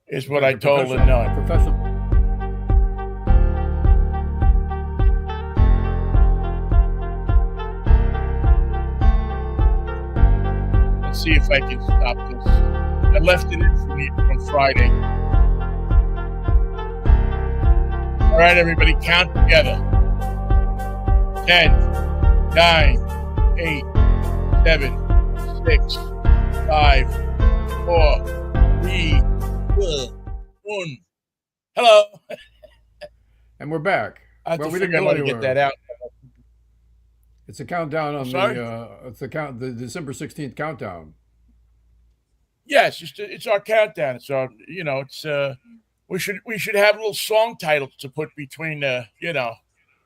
is what I told her. No. Professional. Let's see if I can stop this. I left it in from Friday. All right, everybody, count together. 10, 9, 8, 7, 6, 5, 4, 3, 2, 1. Hello. And we're back. I have to figure out how to get that out. It's a countdown on the December 16th countdown. Yes, it's our countdown. It's our, it's we should have little song titles to put between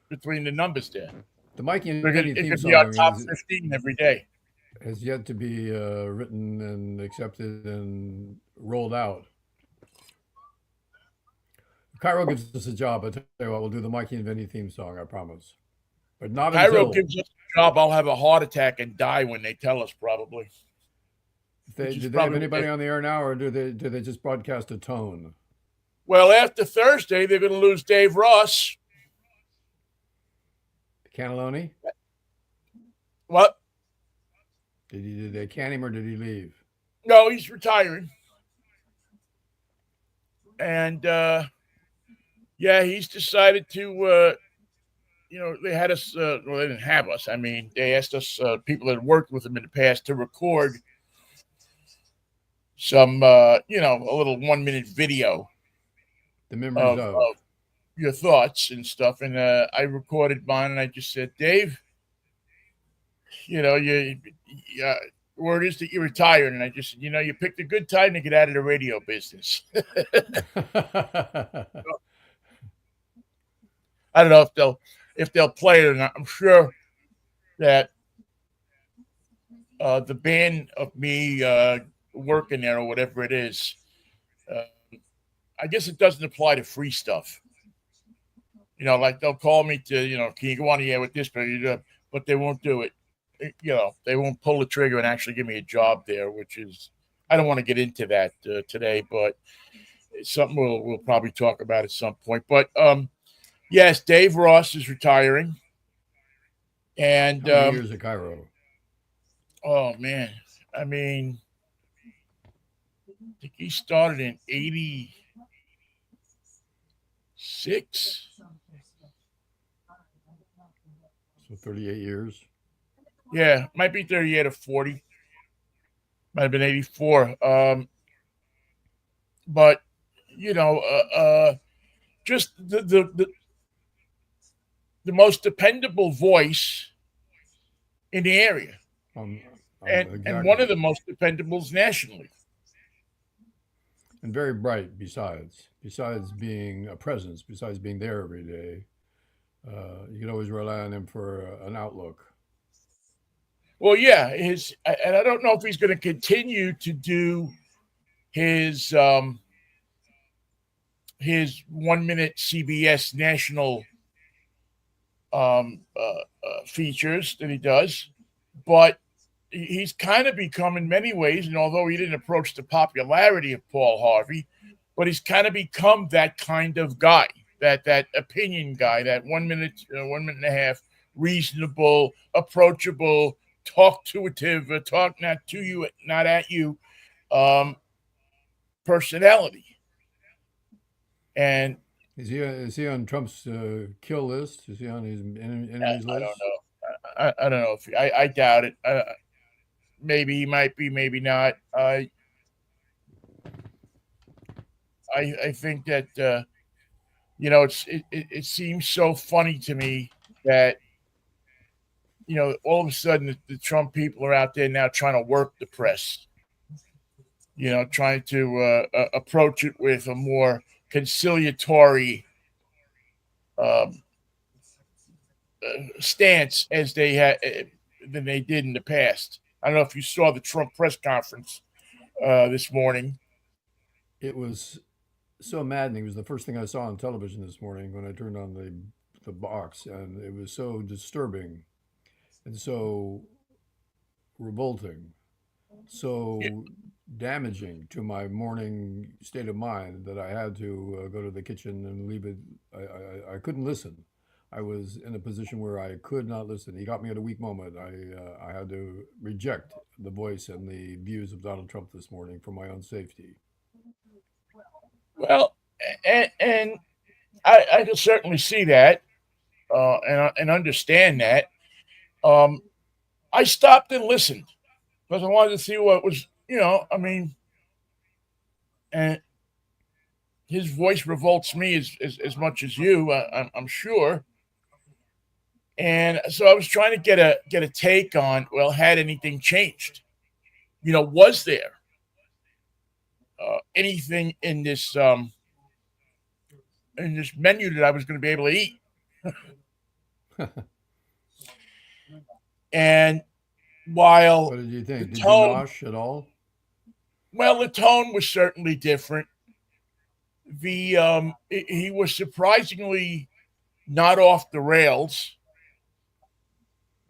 between the numbers there. The Mikey and Vinnie theme song. It could be our top 15 every day. Has yet to be written and accepted and rolled out. Cairo gives us a job. I tell you what, we'll do the Mikey and Vinnie theme song. I promise. But not Cairo until gives us a job. I'll have a heart attack and die when they tell us. Probably. Do they have anybody on the air now, or do they just broadcast a tone? Well, after Thursday, they're going to lose Dave Ross. Cannelloni? What? Did they can him or did he leave? No, he's retiring. And he's decided to. They had us. Well, they didn't have us. I mean, they asked us people that had worked with him in the past to record some, a little 1-minute video. The memories of your thoughts and stuff. And I recorded mine, and I just said, Dave, word is that you're retired. And I just said, you picked a good time to get out of the radio business. I don't know if they'll play it or not. I'm sure that the ban of me working there or whatever it is, I guess it doesn't apply to free stuff. Like they'll call me to, can you go on the air with this, but they won't do it. They won't pull the trigger and actually give me a job there, which is, I don't want to get into that today, but it's something we'll probably talk about at some point. But yes, Dave Ross is retiring. And how many years at Cairo? Oh man, I mean, I think he started in 86. So 38 years. Yeah, might be 38 or 40. Might have been 84. But just the most dependable voice in the area, and one of the most dependables nationally, and very bright. Besides being a presence, besides being there every day, you can always rely on him for an outlook. Well, yeah, and I don't know if he's going to continue to do his 1-minute CBS national features that he does, but he's kind of become, in many ways, and although he didn't approach the popularity of Paul Harvey, but he's kind of become that kind of guy, that opinion guy, that 1 minute, 1 minute and a half, reasonable, approachable, talkative, talk not to you, not at you, personality. And is he on Trump's kill list? Is he on his enemies list? I don't know. I don't know if I doubt it. Maybe he might be, maybe not. I think that it seems so funny to me that all of a sudden the Trump people are out there now trying to work the press. Trying to approach it with a more conciliatory stance as they had than they did in the past. I don't know if you saw the Trump press conference this morning. It was so maddening. It was the first thing I saw on television this morning when I turned on the box, and it was so disturbing and so revolting, so damaging to my morning state of mind that I had to go to the kitchen and leave it. I couldn't listen. I was in a position where I could not listen. He got me at a weak moment. I had to reject the voice and the views of Donald Trump this morning for my own safety. Well, and I can certainly see that and understand that. Um, I stopped and listened because I wanted to see what was, I mean, and his voice revolts me as much as you, I'm sure. And so I was trying to get a take on, well, had anything changed? Was there anything in this menu that I was going to be able to eat? And What while did you the think? Did you tone, nosh at all? well, the tone was certainly different. He was surprisingly not off the rails.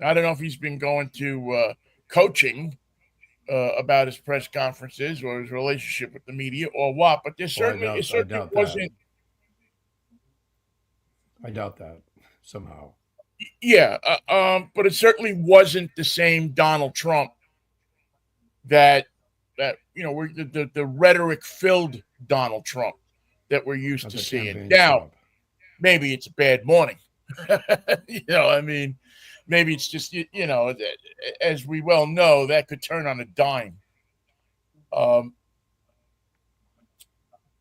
I don't know if he's been going to coaching about his press conferences or his relationship with the media or what, but Oh, it I certainly doubt that. wasn't. I doubt that somehow. Yeah, but it certainly wasn't the same Donald Trump that we're the rhetoric filled Donald Trump that we're used Not to the seeing. campaign Now, Trump. maybe it's a bad morning. I mean, maybe it's just as we well know, that could turn on a dime. Um,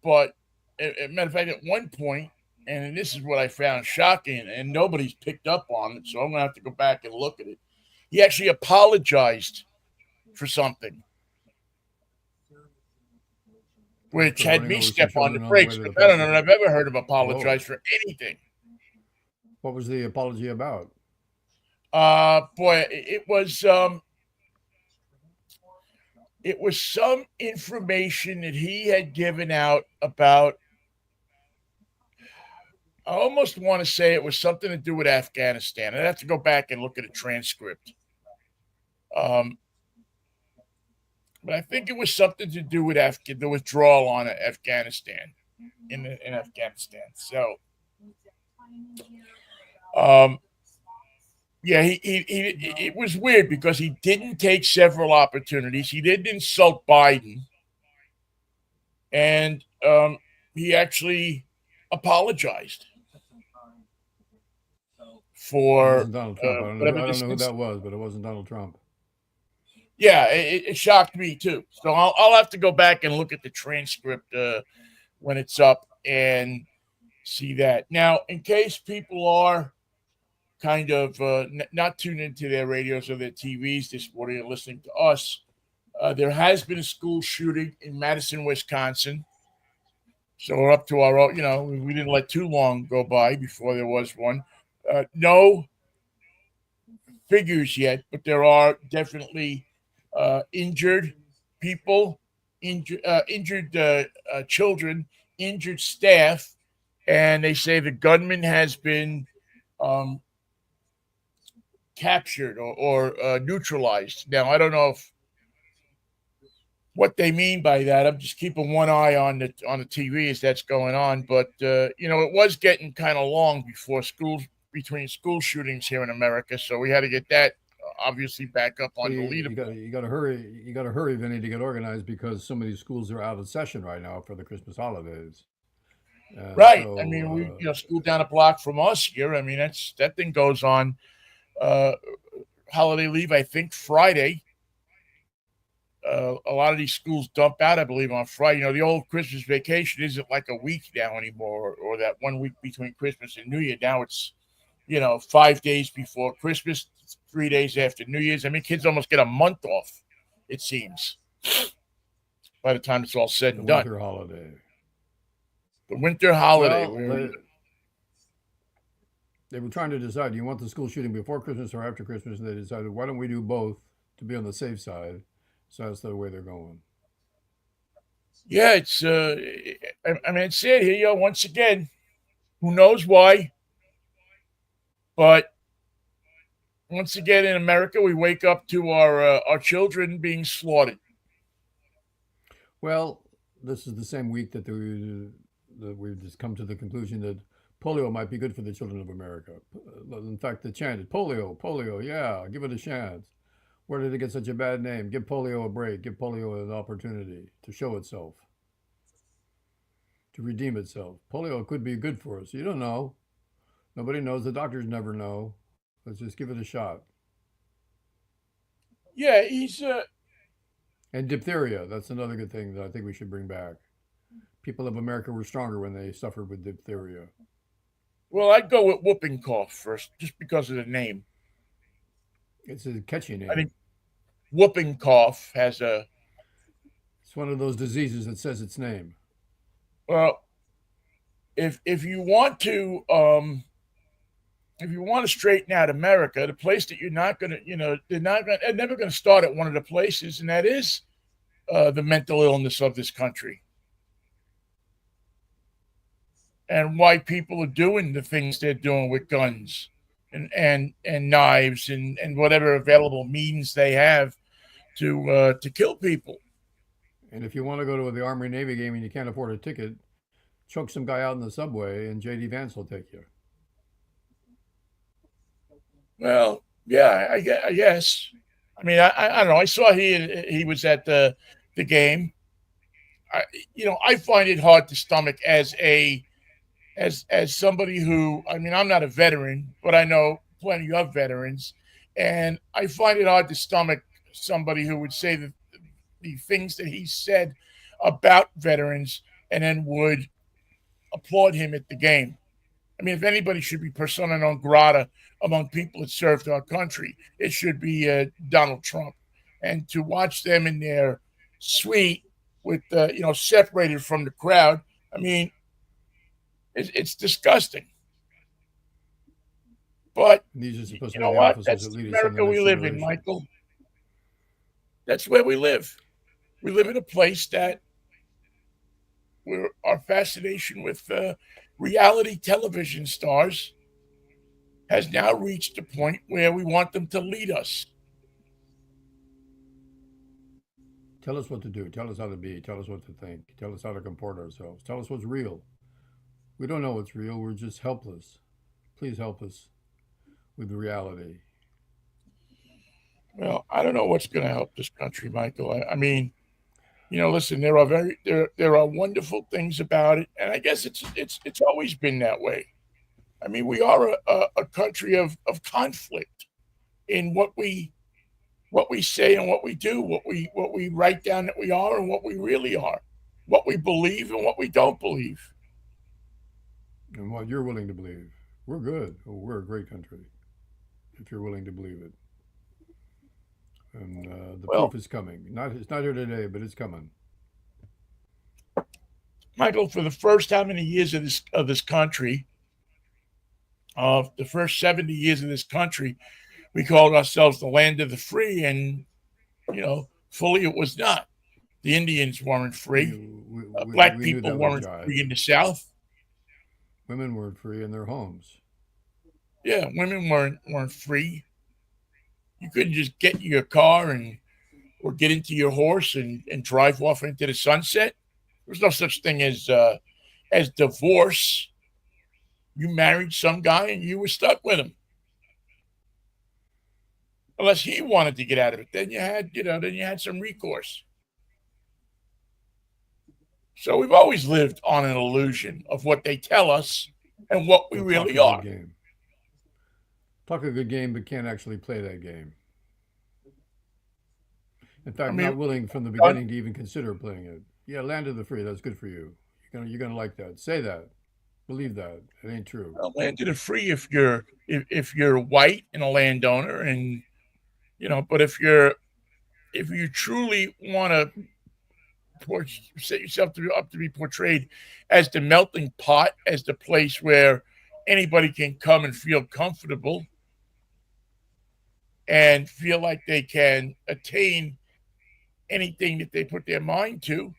but matter of fact, at one point, and this is what I found shocking, and nobody's picked up on it, so I'm gonna have to go back and look at it. He actually apologized for something, which For had running me over some step on the children on the way brakes to the because I don't know that presidency. I've ever heard him Whoa. apologize for anything. What was the apology about? Boy, it was some information that he had given out about. I almost want to say it was something to do with Afghanistan. I'd have to go back and look at a transcript. Um, but I think it was something to do with the withdrawal on Afghanistan in Afghanistan. So, um, yeah, it was weird because he didn't take several opportunities. He didn't insult Biden, and he actually apologized It for wasn't Donald Trump. whatever I don't this know who is. that was, but it wasn't Donald Trump. Yeah, it shocked me too. So I'll have to go back and look at the transcript when it's up and see that. Now, in case people are kind of not tuned into their radios or their TVs this morning and listening to us, there has been a school shooting in Madison, Wisconsin. So we're up to our own, we didn't let too long go by before there was one. No figures yet, but there are definitely injured people, injured children, injured staff, and they say the gunman has been um, captured or neutralized. Now, I don't know if what they mean by that. I'm just keeping one eye on the TV as that's going on. But it was getting kind of long before schools between school shootings here in America, so we had to get that obviously back up Well, on the leaderboard. you got to hurry. You got to hurry, Vinny, to get organized because so many schools are out of session right now for the Christmas holidays. And Right. I so, mean, school down a block from us here. I mean, that thing goes on uh, holiday leave. I think Friday. A lot of these schools dump out, I believe, on Friday. The old Christmas vacation isn't like a week now anymore, or that 1 week between Christmas and New Year. Now it's 5 days before Christmas, 3 days after New Year's. I mean, kids almost get a month off. It seems by the time it's all said the and done. winter holiday. The winter holiday. Well, they were trying to decide, do you want the school shooting before Christmas or after Christmas? And they decided, why don't we do both to be on the safe side? So that's the way they're going. Yeah, it's. I mean, it's sad here. Once again, who knows why? But once again, in America, we wake up to our children being slaughtered. Well, this is the same week that we've just come to the conclusion that polio might be good for the children of America. In fact, the chant is polio, polio, yeah, give it a chance. Where did it get such a bad name? Give polio a break. Give polio an opportunity to show itself, to redeem itself. Polio could be good for us. You don't know. Nobody knows. The doctors never know. Let's just give it a shot. Yeah, he's And diphtheria. That's another good thing that I think we should bring back. People of America were stronger when they suffered with diphtheria. well. I'd go with whooping cough first, just because of the name. It's a catchy I name. think whooping cough has a It's one of those diseases that says its name. well. If you want to if you want to straighten out America, the place that you're not going to, they're never going to start at one of the places, and that is the mental illness of this country and why people are doing the things they're doing with guns and knives and whatever available means they have to kill people. And if you want to go to the Army Navy game and you can't afford a ticket, choke some guy out in the subway and JD Vance will take you. Well, yeah, I guess. I mean, I don't know. I saw he was at the game. I, I find it hard to stomach as somebody who, I mean, I'm not a veteran, but I know plenty of veterans, and I find it hard to stomach somebody who would say the things that he said about veterans and then would applaud him at the game. I mean, if anybody should be persona non grata among people that served our country, it should be Donald Trump. And to watch them in their suite with separated from the crowd, I mean, it's disgusting. But And these are supposed you to be know the what? officers That's that the lead us in the America we next live in, generation. Michael. That's where we live. We live in a place that where our fascination with reality television stars has now reached a point where we want them to lead us. Tell us what to do. Tell us how to be. Tell us what to think. Tell us how to comport ourselves. Tell us what's real. We don't know what's real. We're just helpless. Please help us with reality. Well, I don't know what's going to help this country, Michael. I mean, listen, there are wonderful things about it, and I guess it's always been that way. I mean, we are a country of conflict in what we say and what we do, what we write down that we are and what we really are, what we believe and what we don't believe. And what you're willing to believe. We're good. Oh, we're a great country if you're willing to believe it. And the Well, proof is coming. It's not here today, but it's coming. Michael, for the first how many years of this country, of the first 70 years of this country, we called ourselves the land of the free, and fully it was not. The Indians weren't We, free. we, Black we knew people that was weren't jive. free in the South. Women weren't free in their homes. Yeah, women weren't free. You couldn't just get in your car and or get into your horse and drive off into the sunset. There's no such thing as divorce. You married some guy and you were stuck with him, unless he wanted to get out of it. Then you had some recourse. So we've always lived on an illusion of what they tell us and what we They'll talk really a good are. game. Talk a good game, but can't actually play that game. In I fact, mean, not willing from the beginning to even consider playing it. Yeah, land of the free. That's good for you. You're gonna like that. Say that. Believe that. It ain't true. landed it free if you're white and a landowner, and but if you truly want to set yourself up to be portrayed as the melting pot, as the place where anybody can come and feel comfortable and feel like they can attain anything that they put their mind to.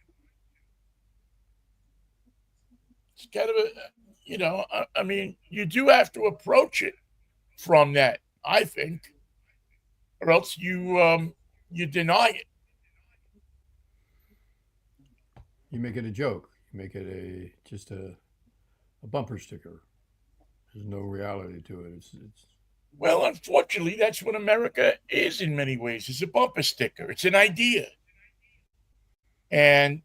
It's kind of I mean, you do have to approach it from that, I think, or else you deny it. You make it a joke. You make it just a bumper sticker. There's no reality to it. It's Well, unfortunately, that's what America is in many ways. It's a bumper sticker. It's an idea. And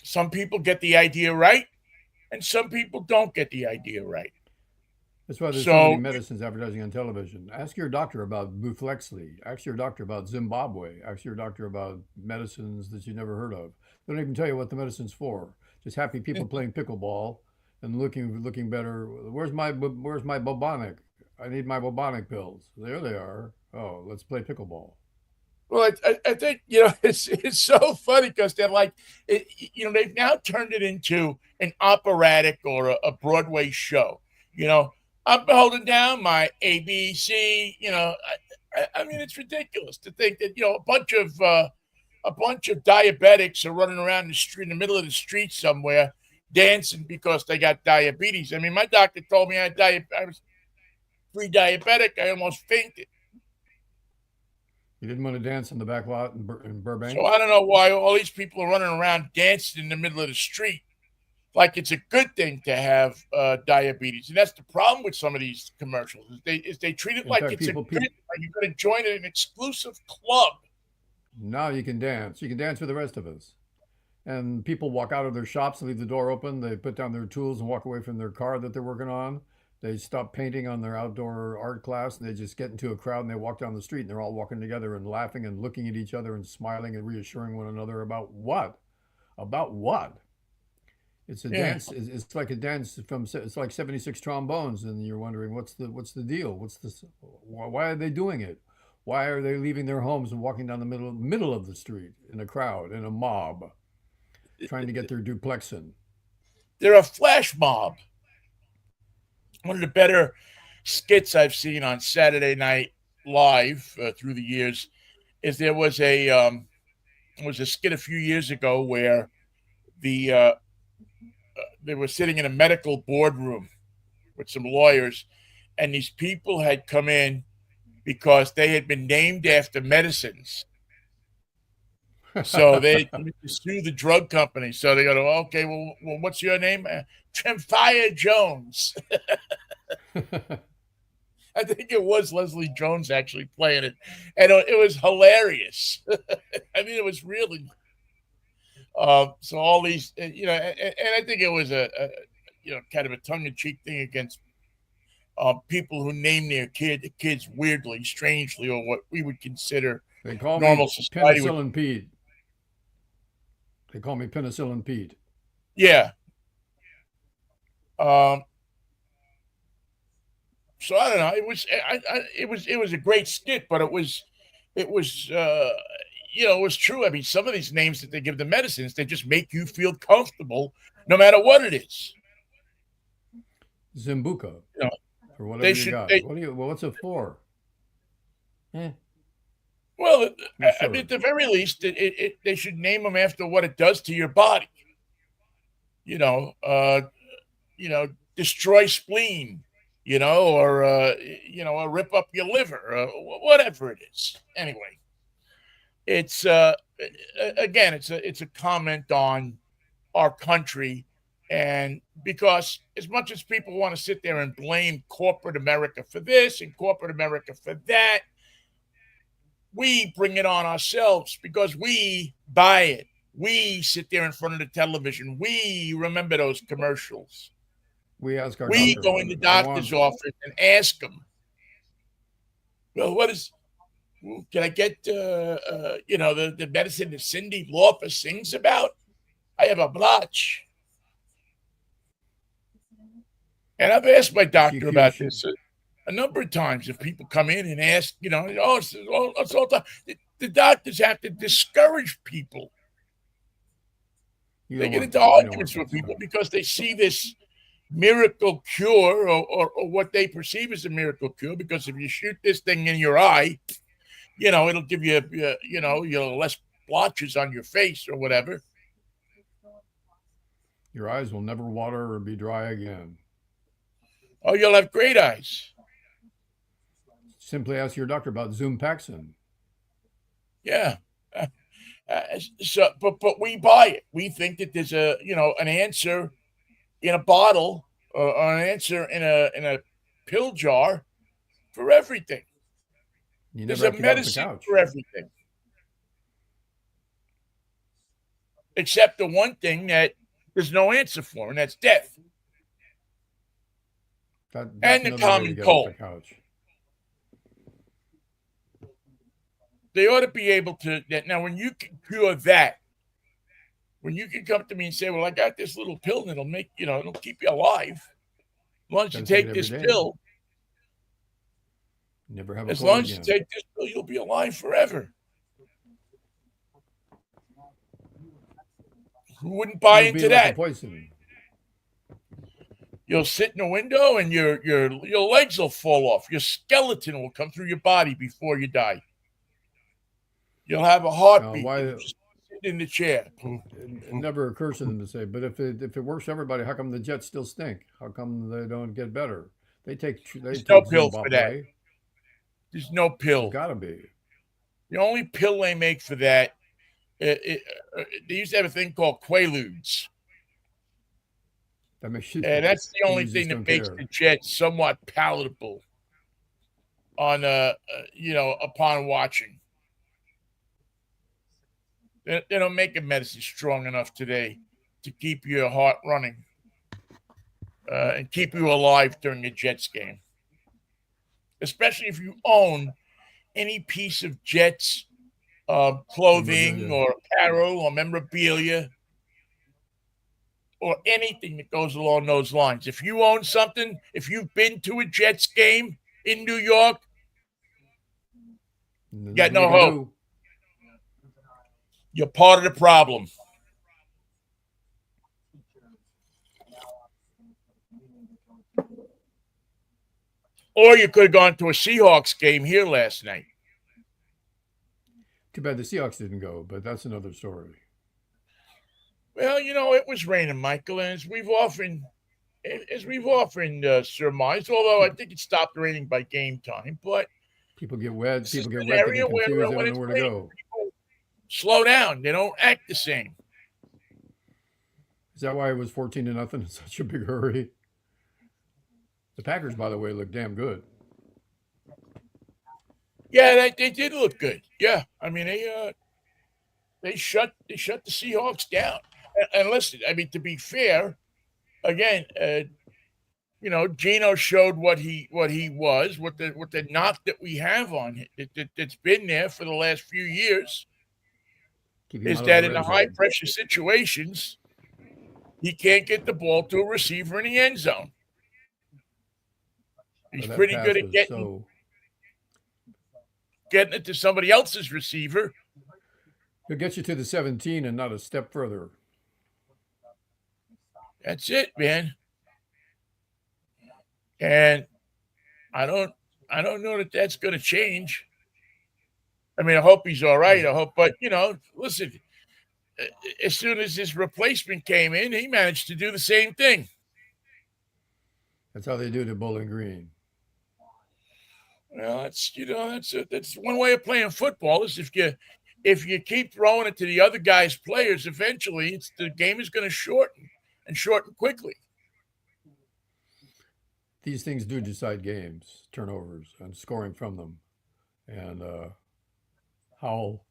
some people get the idea right, and some people don't get the idea right. That's why there's so many So, medicines advertising on television. Ask your doctor about Buflexly. Ask your doctor about Zimbabwe. Ask your doctor about medicines that you never heard of. They don't even tell you what the medicine's for. Just happy people playing pickleball and looking better. Where's my bubonic? I need my bubonic pills. There they are. Oh, let's play pickleball. well, I think it's so funny because they're like, they've now turned it into an operatic or a Broadway show. You know, I'm holding down my ABC. I mean, it's ridiculous to think that a bunch of diabetics are running around the street in the middle of the street somewhere dancing because they got diabetes. I mean, my doctor told me I was pre-diabetic. I almost fainted. You didn't want to dance in the back lot in So Burbank? I don't know why all these people are running around dancing in the middle of the street like it's a good thing to have diabetes. And that's the problem with some of these commercials is they treat it In like fact, it's a people, good people thing. Like you're going to join an exclusive club. now you can dance. You can dance with the rest of us. And people walk out of their shops, leave the door open, they put down their tools and walk away from their car that they're working on. They stop painting on their outdoor art class and they just get into a crowd and they walk down the street and they're all walking together and laughing and looking at each other and smiling and reassuring one another about what? About what? It's a Yeah. dance. It's like a dance from. It's like 76 trombones, and you're wondering what's the deal? What's this? Why are they doing it? Why are they leaving their homes and walking down the middle of the street in a crowd in a mob, trying to get their duplex in? They're a flash mob. One of the better skits I've seen on Saturday Night Live through the years is there was a skit a few years ago where the they were sitting in a medical boardroom with some lawyers, and these people had come in because they had been named after medicines. So they to sue the drug company. So they go, okay, well, what's your name? Tremfya Jones. I think it was Leslie Jones actually playing it, and it was hilarious. I mean, it was really. So all these, and I think it was kind of a tongue-in-cheek thing against people who name their kids weirdly, strangely, or what we would consider They call me normal society. Penicillin Pete. They call me Penicillin Pete. Yeah. Um, so I don't know. It was a great skit, but it was true. I mean, some of these names that they give the medicines, they just make you feel comfortable, no matter what it is. Zimbuca, You know, or whatever they you should. got. They What's it for? Eh, well, not I mean, sure. at the very least, they should name them after what it does to your body. You know, uh, destroy spleen. Or rip up your liver, whatever it is. Anyway, it's again, it's a comment on our country, and because as much as people want to sit there and blame corporate America for this and corporate America for that, we bring it on ourselves because we buy it. We sit there in front of the television. We remember those commercials. We ask our We doctor. go in the I doctor's want. office and ask them, well, can I get, the medicine that Cindy Lauper sings about? I have a blotch. And I've asked my She doctor cure. about She, this a number of times. If people come in and ask, oh, it's all done. The doctors have to discourage people. you They don't get want into that. You don't want arguments with that people stuff. because they see this miracle cure or what they perceive as a miracle cure. Because if you shoot this thing in your eye, it'll give you, less blotches on your face or whatever. Your eyes will never water or be dry again. Oh, you'll have great eyes. Simply ask your doctor about Zumpaxin. Yeah. But we buy it. We think that there's an answer in a bottle or an answer in a pill jar for everything. You There's never a have to get off the medicine couch. for everything, except the one thing that there's no answer for, and that's death That's and the another way to common get off the cold. couch. They ought to be able to. Now, when you can cure that, when you can come to me and say, "Well, I got this little pill and it'll keep you alive as long as you Got to take it take every this day. pill. Never have a As cold long as you again. take this pill, you'll be alive forever." Who wouldn't buy You'll be into like a that? poison. You'll sit in the window and your legs will fall off. Your skeleton will come through your body before you die. You'll have a heartbeat. Why? You'll just sit in the chair. It never occurs to them to say, but if it works for everybody, how come the Jets still stink? How come they don't get better? They take There's no pill for that. Zimbabwe. There's no There's pill. got to be. The only pill they make for that, they used to have a thing called Quaaludes. That makes you. And that's the only You thing just that don't makes care. the Jets somewhat palatable on upon watching. They don't make a medicine strong enough today to keep your heart running and keep you alive during a Jets game. Especially if you own any piece of Jets clothing Memorabilia. or apparel or memorabilia or anything that goes along those lines. If you own something, if you've been to a Jets game in New York, you got no hope. Do. You're part of the problem. Or you could have gone to a Seahawks game here last night. Too bad the Seahawks didn't go, but that's another story. Well, it was raining, Michael, and as we've often surmised, although I think it stopped raining by game time, but People get wet. this is People get an wet. They area get confused. They when don't know it's where to raining, go. people slow down. They don't act the same. Is that why it was 14-0 in such a big hurry? The Packers, by the way, look damn good. Yeah, they did look good. Yeah, I mean they shut the Seahawks down. And listen, I mean, to be fair, again, Gino showed what he was, what the knock that we have on it that's been there for the last few years Keep him is out of that the in the red high zone. pressure situations, he can't get the ball to a receiver in the end zone. He's That pretty pass good at was getting it to somebody else's receiver. He'll get you to the 17 and not a step further. That's it, man. And I don't know that that's going to change. I mean, I hope he's all right. I hope, but listen, as soon as his replacement came in, he managed to do the same thing. That's how they do it at Bowling Green. Well, that's one way of playing football is if you keep throwing it to the other guy's players, eventually the game is going to shorten and shorten quickly. These things do decide games, turnovers, and scoring from them. And Howell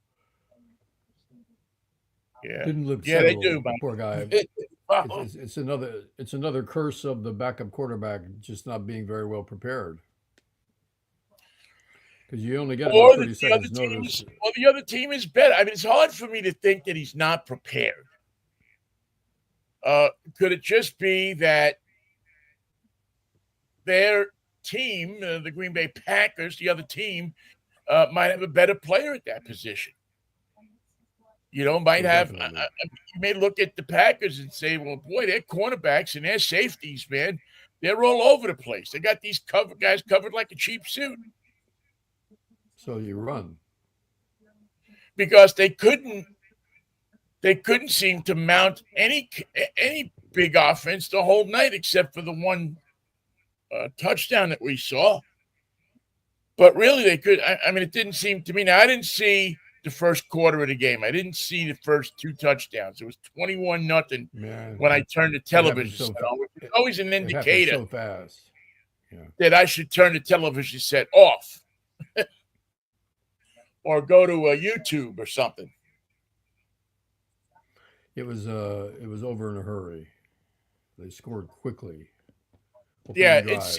didn't look Yeah, they settled. do, man. Poor guy. It's another curse of the backup quarterback just not being very well prepared. Because you only get about 30 seconds notice. Well, the other team is better. I mean, it's hard for me to think that he's not prepared. Could it just be that their team, the Green Bay Packers, the other team, might have a better player at that position? Might have. You may look at the Packers and say, "Well, boy, their cornerbacks and their safeties, man, they're all over the place. They got these guys covered like a cheap suit." So you run because they couldn't seem to mount any big offense the whole night except for the one touchdown that we saw. But really, they could. I mean, it didn't seem to me. Now, I didn't see the first quarter of the game. I didn't see the first 2 touchdowns. It was 21-0 Man, when I turned the it happened television so set fa- on, which is it, always an it happened indicator so fast. Yeah. that I should turn the television set off or go to YouTube or something. It was over in a hurry. They scored quickly, Yeah, opening drives.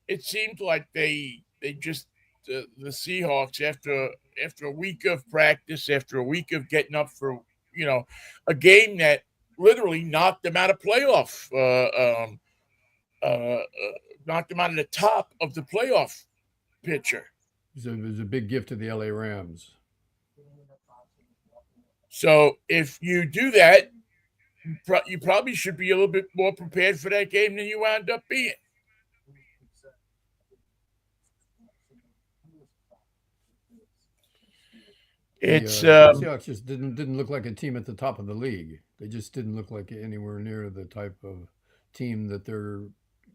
it seemed like they just the Seahawks after a week of practice, after a week of getting up for you know a game that literally knocked them out of playoff, knocked them out of the top of the playoff picture. It was a big gift to the LA Rams. So if you do that, you probably should be a little bit more prepared for that game than you wound up being. It's The Seahawks just didn't look like a team at the top of the league. They just didn't look like anywhere near the type of team that their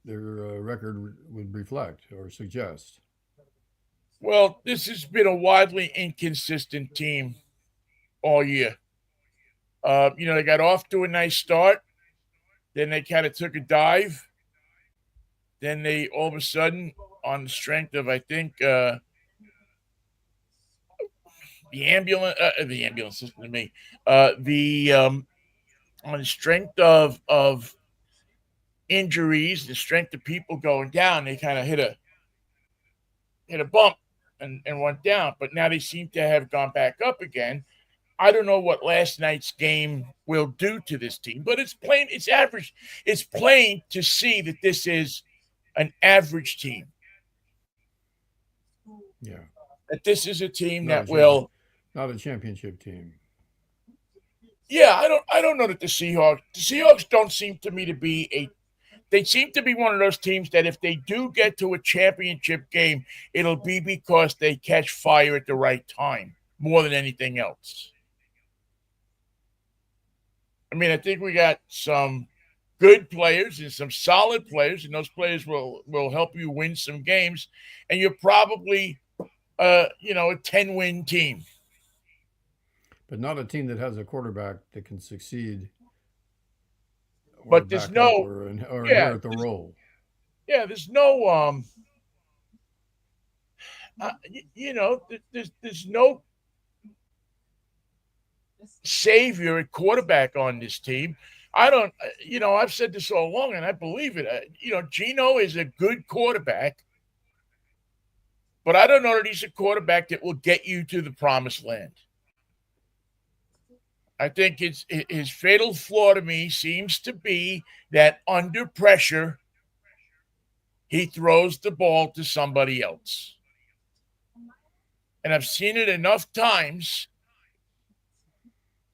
record would reflect or suggest. well, this has been a widely inconsistent team all year. They got off to a nice start, then they kind of took a dive, then they all of a sudden, on the strength of I think the ambulance system to me, the on the strength of injuries, the strength of people going down, they kind of hit a bump and went down. But now they seem to have gone back up again. I don't know what last night's game will do to this team, but it's plain, it's average. It's plain to see that this is an average team. Yeah, That this is a team not a that champion, will. not a championship team. Yeah, I don't know that the Seahawks don't seem to me to be a. They seem to be one of those teams that if they do get to a championship game, it'll be because they catch fire at the right time more than anything else. I mean, I think we got some good players and some solid players, and those players will help you win some games. And you're probably a 10-win team. But not a team that has a quarterback that can succeed or But there's back up no or yeah, inherit the role. yeah, there's no there's no savior at quarterback on this team. I don't, I've said this all along, and I believe it. Gino is a good quarterback, but I don't know that he's a quarterback that will get you to the promised land. I think his fatal flaw to me seems to be that under pressure, he throws the ball to somebody else. And I've seen it enough times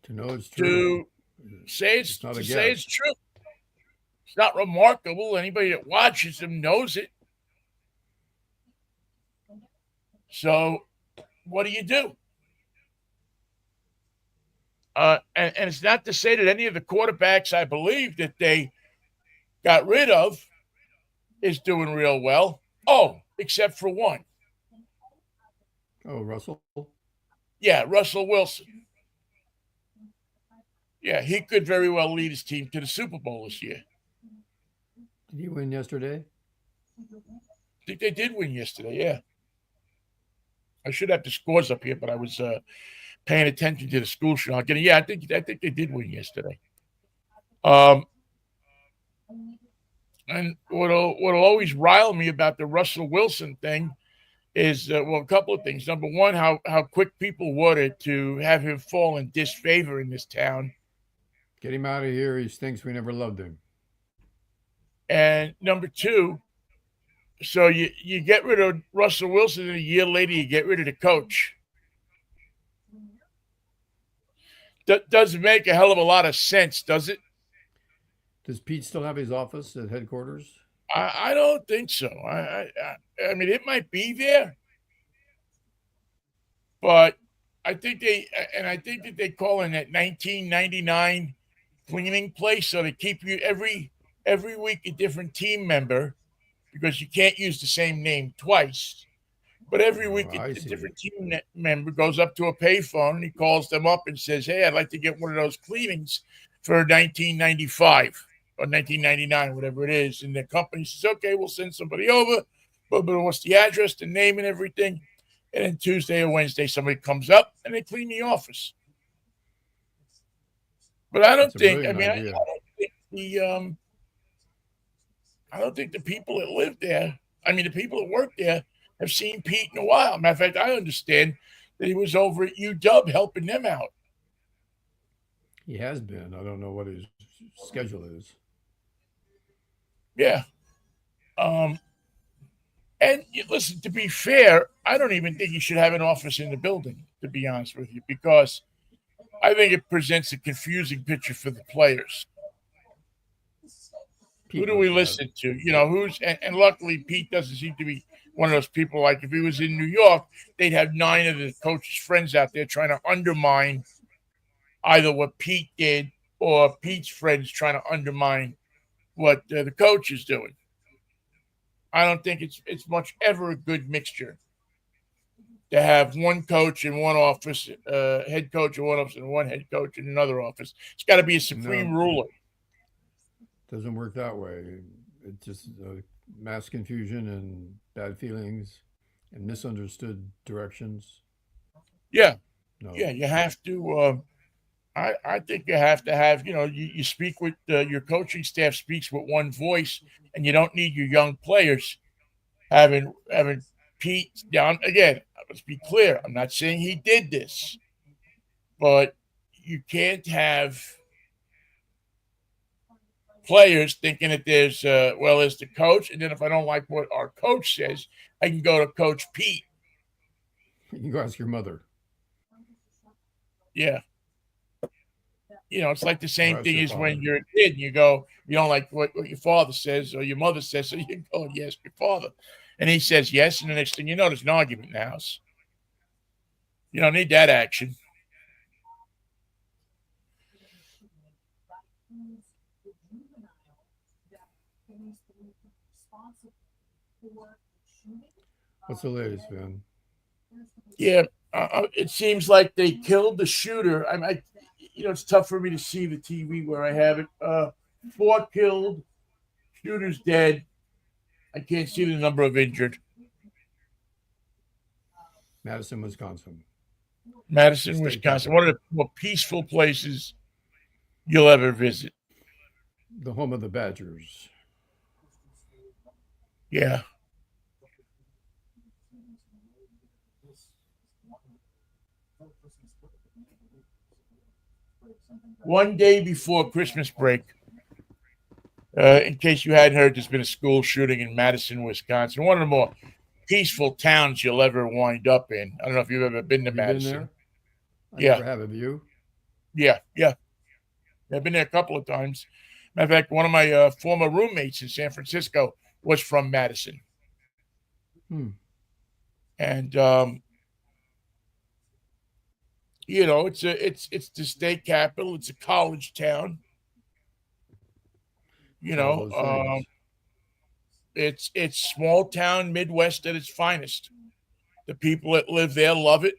To know it's true, to say it's it's not a to say it's guess. true. It's not remarkable. Anybody that watches him knows it. So what do you do? And it's not to say that any of the quarterbacks I believe that they got rid of is doing real well. Oh, except for one. Oh, Russell, Yeah, Russell Wilson. Yeah, he could very well lead his team to the Super Bowl this year. did he win yesterday? I think they did win yesterday. Yeah, I should have the scores up here, but I was paying attention to the school show. Yeah, I think they did win yesterday. Um, and what'll always rile me about the Russell Wilson thing is a couple of things. Number one, how quick people were to have him fall in disfavor in this town, Get him out of here. He stinks. We never loved him. and number two, so you get rid of Russell Wilson, and a year later you get rid of the coach. That doesn't make a hell of a lot of sense, does it? Does Pete still have his office at headquarters? I don't think so. I mean, it might be there, but I think that they call in that 1999 cleaning place, so they keep you every week a different team member because you can't use the same name twice. But every week, I a see. different team member goes up to a payphone and he calls them up and says, "Hey, I'd like to get one of those cleanings for 1995 or 1999, whatever it is." And the company says, "Okay, we'll send somebody over. But what's the address, the name, and everything?" And then Tuesday or Wednesday, somebody comes up and they clean the office. But I It's don't a think. I brilliant mean, idea. I don't think the people that live there. I mean, the people that work there have seen Pete in a while. Matter of fact, I understand that he was over at UW helping them out. He has been. I don't know what his schedule is. Yeah. Um, and listen, to be fair, I don't even think you should have an office in the building, to be honest with you, because I think it presents a confusing picture for the players. Who Pete do we knows that. listen to? Who's and luckily Pete doesn't seem to be one of those people. Like if he was in New York, they'd have 9 of the coach's friends out there trying to undermine either what Pete did or Pete's friends trying to undermine what the coach is doing. I don't think it's much ever a good mixture to have one coach in one office, head coach in one office, and one head coach in another office. It's got to be a No, supreme ruler. doesn't work that way. It just mass confusion and bad feelings and misunderstood directions. Yeah, yeah, No, you have to. I think you have to have, you speak with your coaching staff speaks with one voice, and you don't need your young players having Pete down again. Let's be clear. I'm not saying he did this, but you can't have players thinking that there's the coach, and then if I don't like what our coach says, I can go to Coach Pete. you go ask your mother Yeah, it's like the or same ask thing your as when father. you're a kid and you go, you don't like what your father says or your mother says, so you go and you ask your father. And he says yes, and the next thing you know, there's an argument in the house. You don't need that action. What's the latest, Van? Yeah, it seems like they killed the shooter. It's tough for me to see the TV where I have it. 4 killed, shooters dead. I can't see the number of injured. Madison, Wisconsin, the Madison, state Wisconsin, one capital, of the more peaceful places you'll ever visit. the home of the Badgers. Yeah. One day before Christmas break, in case you hadn't heard, there's been a school shooting in Madison, Wisconsin, one of the more peaceful towns you'll ever wind up in. I don't know if you've ever been to Have you been Madison. there? I Yeah, never have. Have you? yeah, yeah. I've been there a couple of times. Matter of fact, one of my former roommates in San Francisco was from Madison, Hmm. and it's the state capital. It's a college town. You It's all know, those um, things. it's small town Midwest at its finest. The people that live there love it.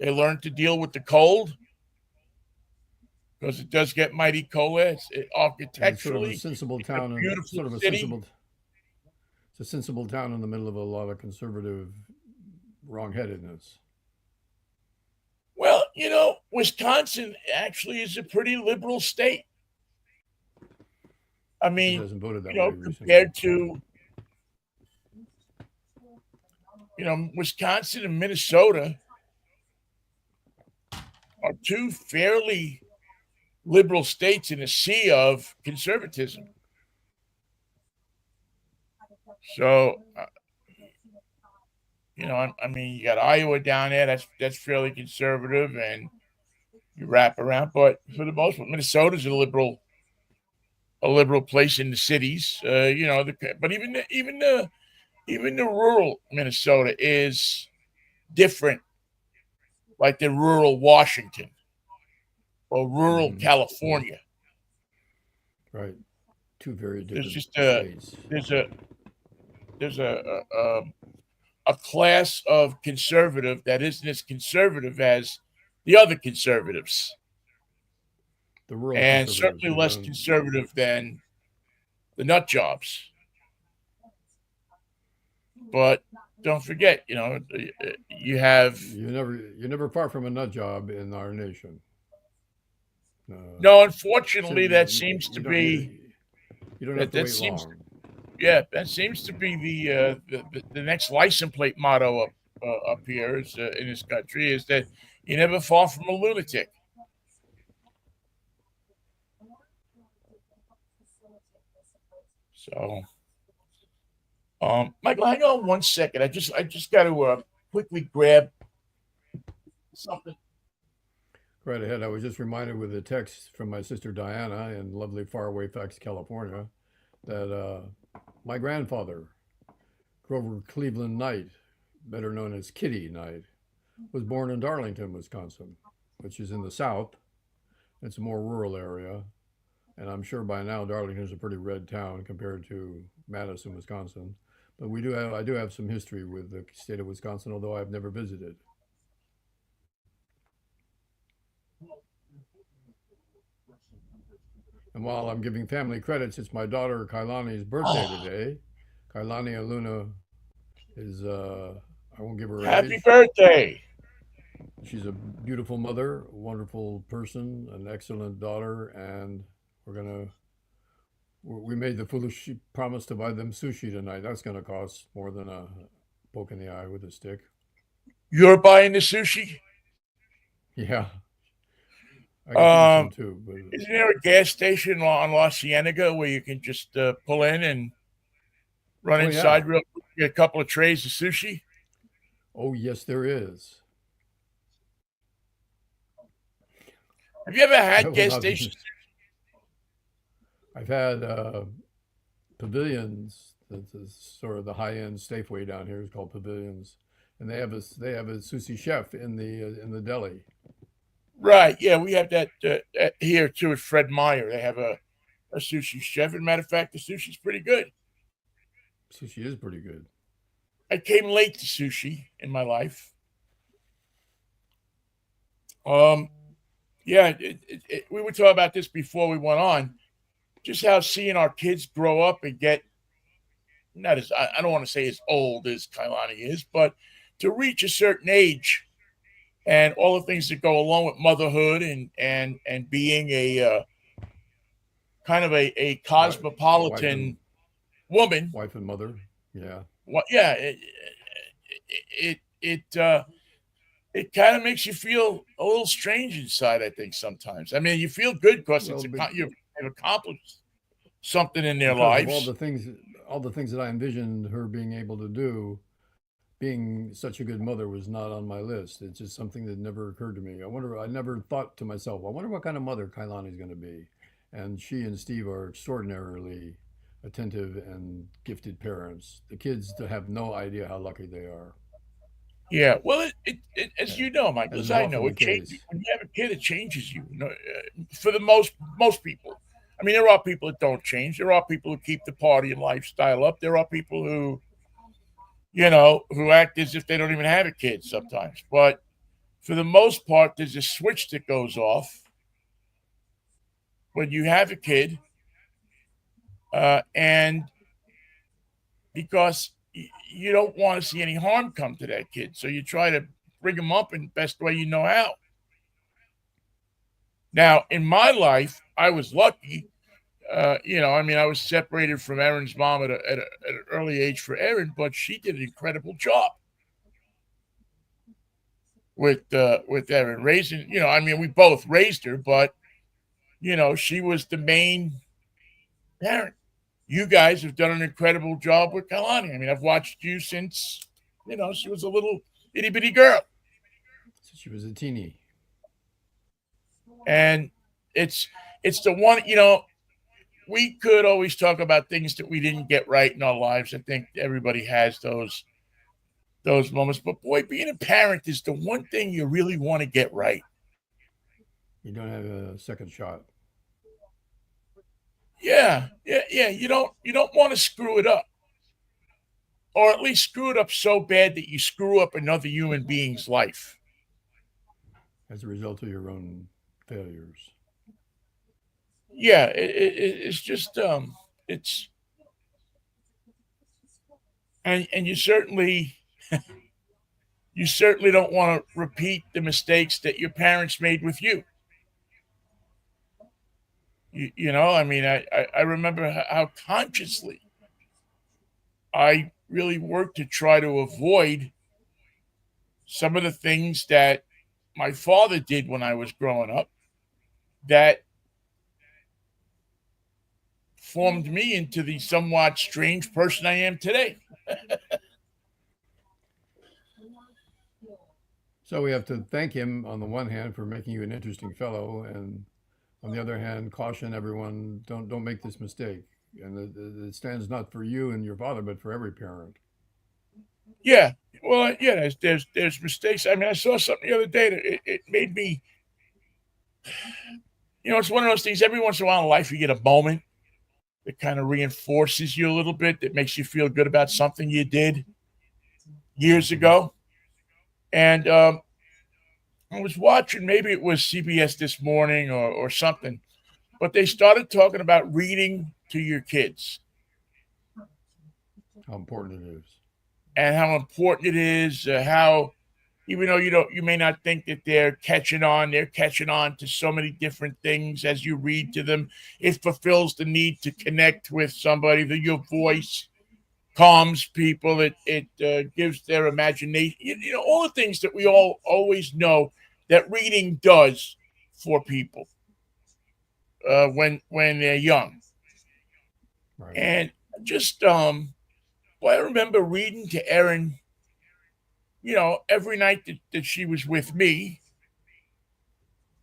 They learn to deal with the cold because it does get mighty cold. And it's sort of a Architecturally, sensible it's a town and beautiful sort of a city. sensible. It's a sensible town in the middle of a lot of conservative wrongheadedness. Well, Wisconsin actually is a pretty liberal state. I It just mean, hasn't voted that way recently. compared to Wisconsin and Minnesota are two fairly liberal states in a sea of conservatism. So, I mean, you got Iowa down there. That's fairly conservative, and you wrap around. But for the most part, Minnesota's a liberal place in the cities. But even the rural Minnesota is different, like the rural Washington or rural Hmm. California. Right. Two very There's different just states. there's a there's a a class of conservative that isn't as conservative as the other conservatives, The rural and conservatives certainly who less don't. conservative than the nut jobs. But don't forget, you have You're never far from a nut job in our nation. Uh, no. Unfortunately, that Sim- seems to you don't be you don't have that to that wait seems long. yeah, that seems to be the next license plate motto up here is, in this country, is that you're never far from a lunatic. So, Michael, hang on 1 second. I just got to quickly grab something. Right ahead. I was just reminded with a text from my sister Diana in lovely faraway Fax, California, that my grandfather, Grover Cleveland Knight, better known as Kitty Knight, was born in Darlington, Wisconsin, which is in the south. It's a more rural area. And I'm sure by now Darlington is a pretty red town compared to Madison, Wisconsin. But I do have some history with the state of Wisconsin, although I've never visited. And while I'm giving family credits, it's my daughter Kailani's birthday Oh, today. Kailani Aluna is, I won't give her happy age. birthday! She's a beautiful mother, a wonderful person, an excellent daughter, and we're gonna. We made the foolish promise to buy them sushi tonight. That's gonna cost more than a poke in the eye with a stick. You're buying the sushi. Yeah, I get to eat some Um, too, but isn't there a gas station on La Cienega where you can just pull in and run oh yeah, inside real quick, get a couple of trays of sushi? oh yes, there is. Have you ever I had will gas not station? be. I've had pavilions. That's sort of the high end Safeway down here is called Pavilions, and they have a sushi chef in the deli. Right. Yeah, we have that here too at Fred Meyer. They have a sushi chef. As a matter of fact, the sushi's pretty good. Sushi is pretty good. I came late to sushi in my life. Um, yeah, we were talking about this before we went on. Just how seeing our kids grow up and get not as I don't want to say as old as Kailani is, but to reach a certain age and all the things that go along with motherhood and being a kind of a Wife, wife and cosmopolitan woman. wife and mother. Yeah. Well, yeah, it kind of makes you feel a little strange inside. I think sometimes. I mean, you feel good because Well, you've accomplished something in their because of lives. all the things that I envisioned her being able to do, being such a good mother was not on my list. It's just something that never occurred to me. I never thought to myself, I wonder what kind of mother Kailani's going to be. And she and Steve are extraordinarily attentive and gifted parents. The kids have no idea how lucky they are, Yeah, well, as a- you know, Michael, as as is I often know, the it changes case. when you have a kid. It changes you. For the most people. I mean, there are people that don't change. There are people who keep the party and lifestyle up. There are people who who act as if they don't even have a kid sometimes. But for the most part, there's a switch that goes off when you have a kid, and because you don't want to see any harm come to that kid, so you try to bring him up in the best way you know how. Now, in my life, I was lucky. I mean, I was separated from Erin's mom at an early age for Erin, but she did an incredible job with Erin raising. I mean, we both raised her, but she was the main parent. You guys have done an incredible job with Kalani. I mean, I've watched you since she was a little itty bitty girl, So she was a teeny. and it's it's the one. We could always talk about things that we didn't get right in our lives. I think everybody has those moments. But boy, being a parent is the one thing you really want to get right. You don't have a second shot. Yeah, yeah, yeah. You don't want to screw it up. or at least screw it up so bad that you screw up another human being's life. as a result of your own failures. Yeah, it's just it's and you certainly don't want to repeat the mistakes that your parents made with you. You know, I mean, I remember how consciously I really worked to try to avoid some of the things that my father did when I was growing up that formed me into the somewhat strange person I am today. So we have to thank him on the one hand for making you an interesting fellow, and on the other hand, caution everyone: don't make this mistake. And it stands not for you and your father, but for every parent. Yeah, well, yeah, there's mistakes. I mean, I saw something the other day that it made me. You know, it's one of those things. Every once in a while in life, you get a moment that kind of reinforces you a little bit, that makes you feel good about something you did years Hmm. ago. And I was watching, maybe it was CBS this morning or something, but they started talking about reading to your kids How important it is. and how important it is. How even though you may not think that they're catching on to so many different things as you read to them. It fulfills the need to connect with somebody. That your voice calms people. It gives their imagination. You know all the things that we all always know that reading does for people when they're young. Right. And just well, I remember reading to Erin, every night that she was with me.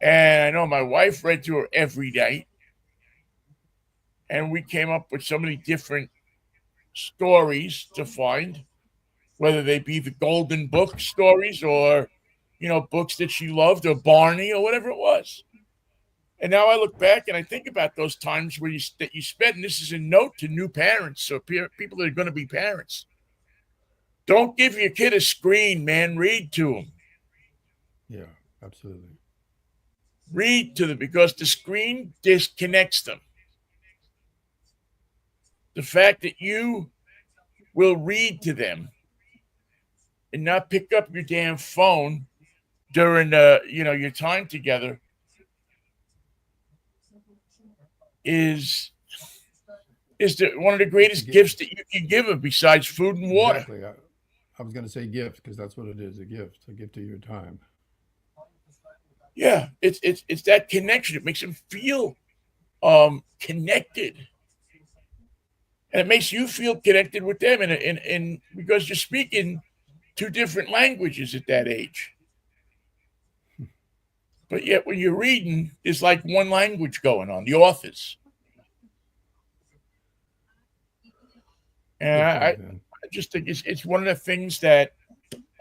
And I know my wife read to her every night. And we came up with so many different stories to find, whether they be the Golden Book stories or, books that she loved or Barney or whatever it was. And now I look back and I think about those times where that you spent, and this is a note to new parents or people that are going to be parents. Don't give your kid a screen, man. Read to them. Yeah, absolutely. Read to them because the screen disconnects them. The fact that you will read to them and not pick up your damn phone during your time together is one of the It's a greatest gifts that you can give them besides food and water. exactly. I was going to say gift because that's what it is, a gift of your time. Yeah, it's that connection. It makes them feel connected, and it makes you feel connected with them, and because you're speaking two different languages at that age. But yet, when you're reading, there's like one language going on. The authors, and Good I point, man. just think it's one of the things that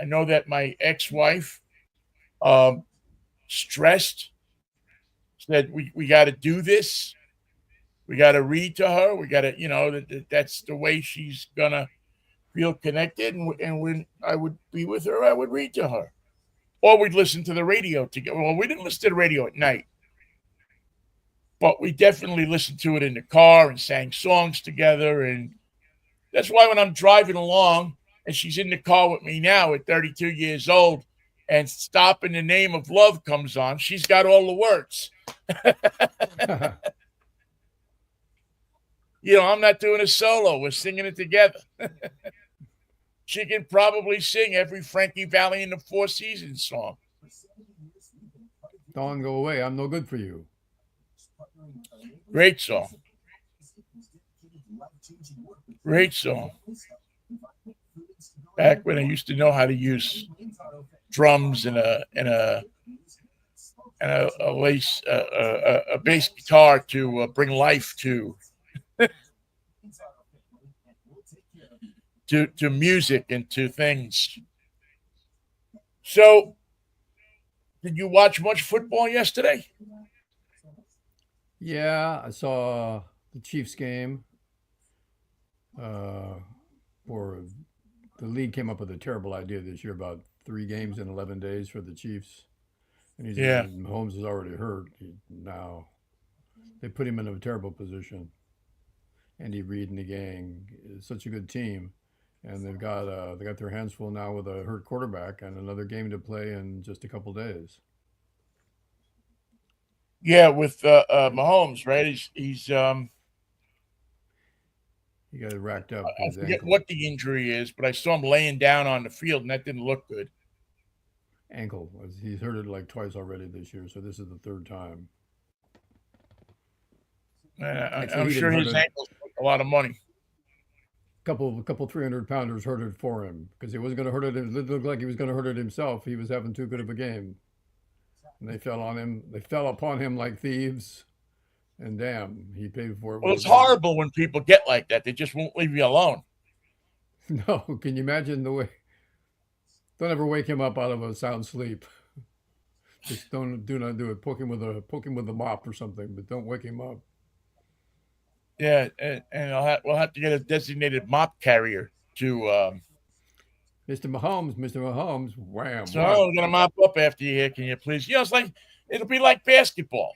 I know that my ex-wife um, stressed. Said we got to do this. We got to read to her. We got to, that's the way she's gonna feel connected. And when I would be with her, I would read to her, or we'd listen to the radio together. Well, we didn't listen to the radio at night, but we definitely listened to it in the car and sang songs together. And that's why when I'm driving along and she's in the car with me now at 32 years old, and "Stop in the Name of Love" comes on, she's got all the words. I'm not doing a solo. We're singing it together. She can probably sing every Frankie Valley in the Four Seasons song. Dawn, go away. I'm no good for you. Great song. Great song. Back when I used to know how to use drums and a lace a bass guitar to bring life to music and to things. So, did you watch much football yesterday? Yeah, I saw the Chiefs game uh, for the league came up with a terrible idea this year about 3 games in 11 days for the Chiefs, Yeah. and Mahomes is already hurt. Now they put him in a terrible position. Andy Reid and the gang is such a good team, and they got their hands full now with a hurt quarterback and another game to play in just a couple days. Yeah, with Mahomes, right? He got it racked up I his forget ankle. what the injury is, but I saw him laying down on the field, and that didn't look good. Ankle. He's hurt it like twice already this year, so this is the third time. Actually, I'm he didn't sure hurt his it. ankle's a lot of money. Couple 300 pounders hurt it for him because he wasn't going to hurt it. It looked like he was going to hurt it himself. He was having too good of a game, and they fell on him. They fell upon him like thieves, and damn, he paid for it Well, with it's his life. horrible when people get like that. They just won't leave you alone. No, can you imagine the way? Don't ever wake him up out of a sound sleep. Just do not do it. Poke him with a mop or something, but don't wake him up. Yeah, and we'll have to get a designated mop carrier to. Mr. Mahomes, wham, So what? I'm gonna mop up after you here. Can you please? It's like it'll be like basketball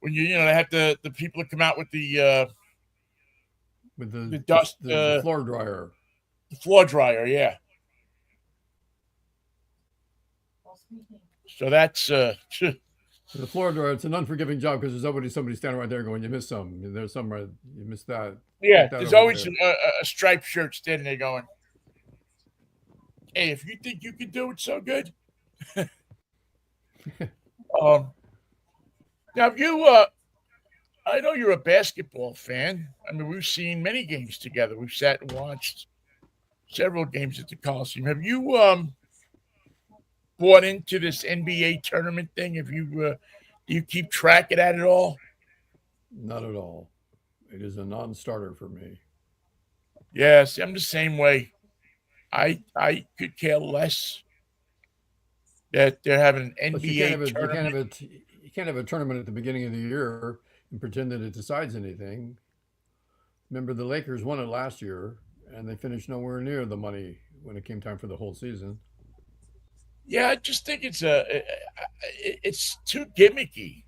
when they have the people that come out with With the dust the floor dryer. the floor dryer. Yeah. So that's The floor dryer, it's an unforgiving job because there's always somebody standing right there going, you missed some. There's some right, you missed that. yeah. Put that There's over always there. a striped shirt standing there going, "Hey, if you think you can do it so good." um, Now, I know you're a basketball fan. I mean, we've seen many games together. We've sat and watched several games at the Coliseum. Have you bought into this NBA tournament thing? Have you do you keep track of that at all? Not at all. It is a non starter for me. Yes, I'm the same way. I could care less that they're having an Plus, NBA tournament. you can't have a tournament at the beginning of the year and pretend that it decides anything. Remember, the Lakers won it last year, and they finished nowhere near the money when it came time for the whole season. Yeah, I just think it's too gimmicky.